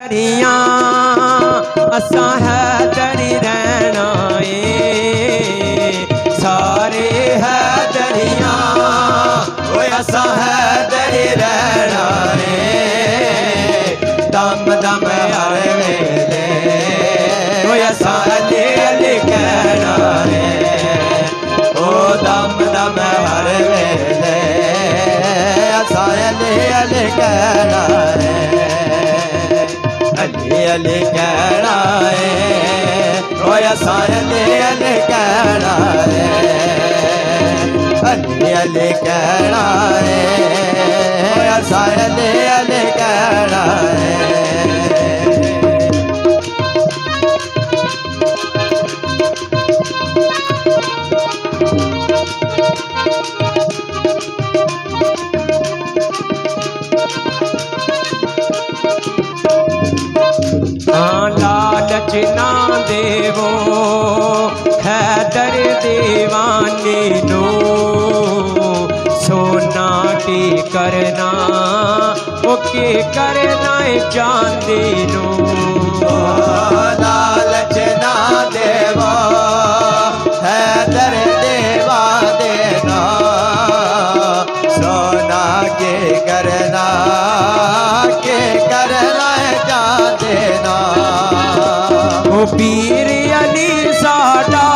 दरिया असा है दरी रहना सारे है दरिया वो असा है दरी रहना दम दम हर वेले वो असा अली अली कहना ओ दम दम हर वेले असा अली अली कहना अली कहना है असा अली कहना है अली कहना है असा अली कहना है। लालच ना देवो हैदर दीवानी नो सोना की करना वो के करना चांदी नो लालच ना देवो हैदर देवा देना सोना के करना देना ओ पीर अली साडा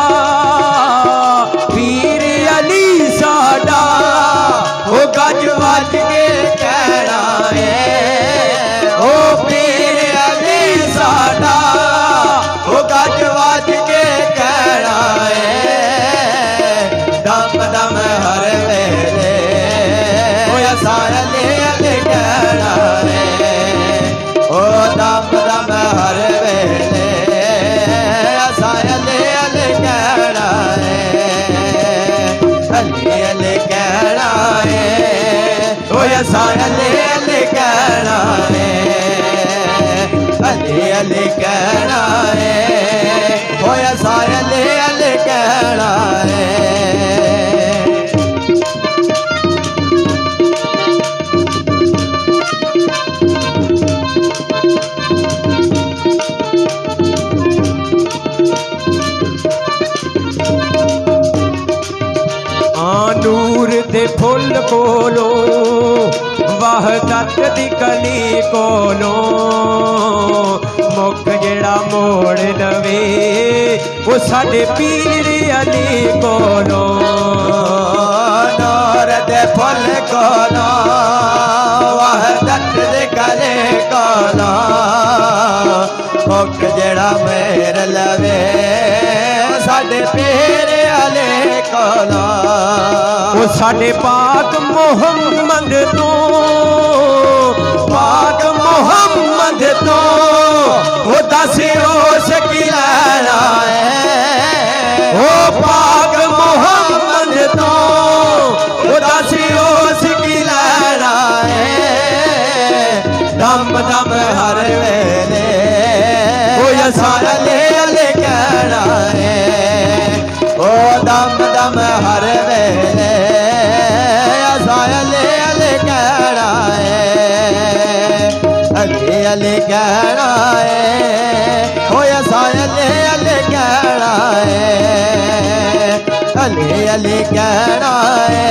पीर अली साडा ओ गज वज के कहना है ओ पीर अली साडा ओ गज वज के कहना है दम दम हर वेले ओ असा अली अली कहना है ओ दम दम हर वेले असा अली अली कहना है अली अली कहना है ओ असा अली अली कहना है अली अली कहना है ओ असा अली अली कहना है। नूर दे फुल कोलो वहदत दी कली कोलो मुख जेड़ा मोड़ लवे वो साडे पीर अली कोलो नूर दे फुल कोलो वहदत दी कली कोलो मुख जेड़ा मेर लवे साडे पीर अली कोलो वो साडे पाक मोहम्मद तो पाक मोहम्मद तो वो दस रोश की लैला है वो पाक मोहम्मद तो वो दस रोश की लैला है दम दम हर वेले वो असा अली अली कहना है ओ दम दम हर वेले असा अली अली कहना है अली अली कहना है ओ असा अली अली कहना है अली अली कहना है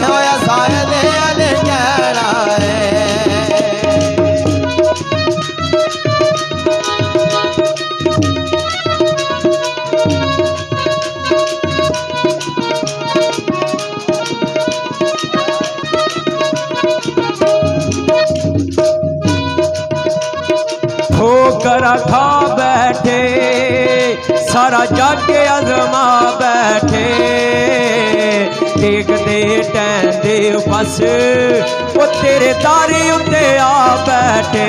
ओ असा अली अली कहना है। ठोकर खा बैठे सारा जग अजमा बैठे देखते टहंदे बस वो तेरे दारे उत्ते आ बैठे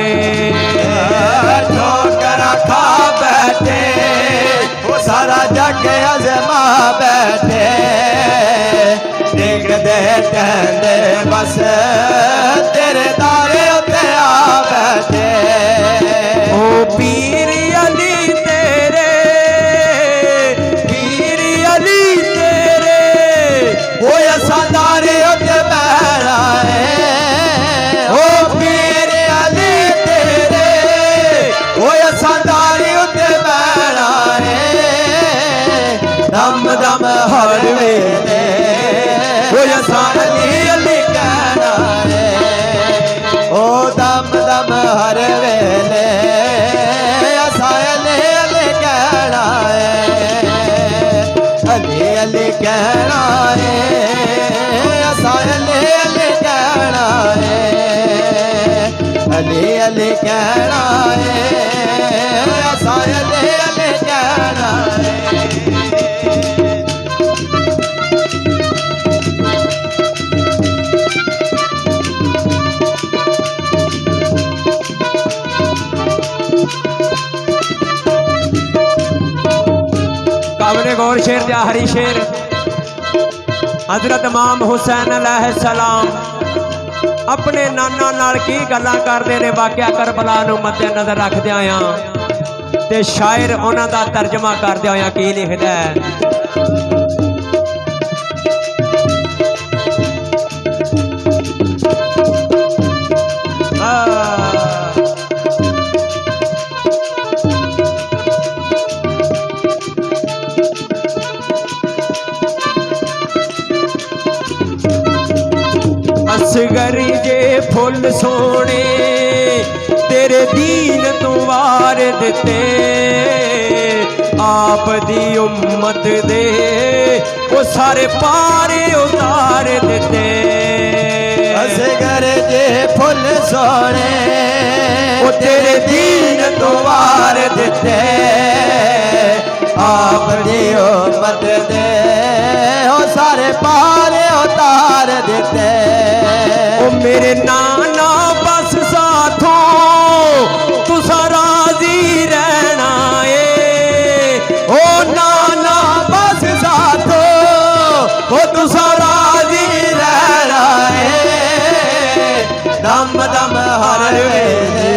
ठोकर खा बैठे वो सारा जग अजमा बैठे देखते टहंदे बस तेरे दारे उत्ते आ बैठे ओ पीर अली तेरे पीर अली तेरे वो असा दारे उत्ते बैठा है ओ पीर अली तेरे कहना है सारे दिल कहना है। काबले गौर शेर जाहरी शेर हजरत इमाम हुसैन अलैहिस्सलाम अपने नाना नाल की गल्लां करदे ने वाकिया करबला नूं मद्दे नज़र रखदे आया ते शायर उन्हां दा तर्जमा करदे आया की लिखदा है। असगरी जे फुल सोने तेरे दीन तू वार दिते आप दी उम्मत दे वो सारे पारे उतार दिते। असगर जे फुल सोने वो तेरे दीन तू वार दिते आप दी उम्मत दे वो सारे पारे उतार देते। ओ मेरे नाना बस साथों तुसा राजी रहना है। ओ नाना बस साथों ओ तुसा राजी रहना है। दम दम हर वेले